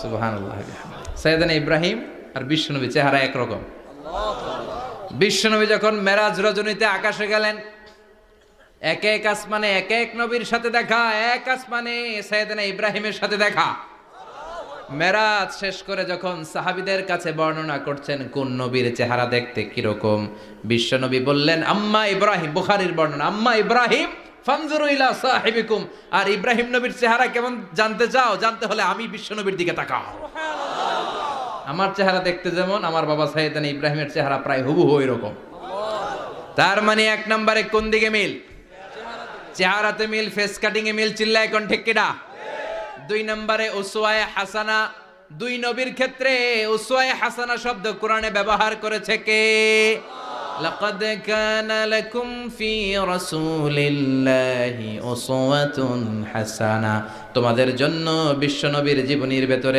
সুবহানাল্লাহ। সাইয়েদনা ইব্রাহিম আর বিশ্বনবী চেহারা একরকম। বিশ্বনবী যখন মেরাজ রজনীতে আকাশে গেলেন, এক এক আসমানে এক এক নবীর সাথে দেখা, এক আসমানে সাইয়েদনা ইব্রাহিমের সাথে দেখা। মেরাজ শেষ করে যখন সাহাবীদের কাছে বর্ণনা করছেন কোন নবীর চেহারা দেখতে কিরকম, বিশ্বনবী বললেন আম্মা ইব্রাহিম, বুখারীর বর্ণনা, আম্মা ইব্রাহিম ফানজুরু ইলা সাহিবিকুম। আর ইব্রাহিম নবীর চেহারা কেমন জানতে চাও? জানতে হলে আমি বিশ্বনবীর দিকে তাকাও। আমার চেহারা দেখতে যেমন, আমার বাবা সাইয়েদনা ইব্রাহিমের চেহারা প্রায় হুবহু এরকম। তার মানে এক নম্বরে কোন দিকে মিল? চেহারাতে মিল, ফেস কাটিং এ মিল। চিল্লায় কোন ঠিক কিনা? দুই নম্বরে উসওয়ায়ে হাসানা। দুই নবীর ক্ষেত্রে উসওয়ায়ে হাসানা শব্দ কোরআনে ব্যবহার করেছে কে? লাকাদ কানা লাকুম ফি রাসূলিল্লাহি উসওয়াতুন হাসানা। তোমাদের জন্য বিশ্বনবীর জীবনীর ভেতরে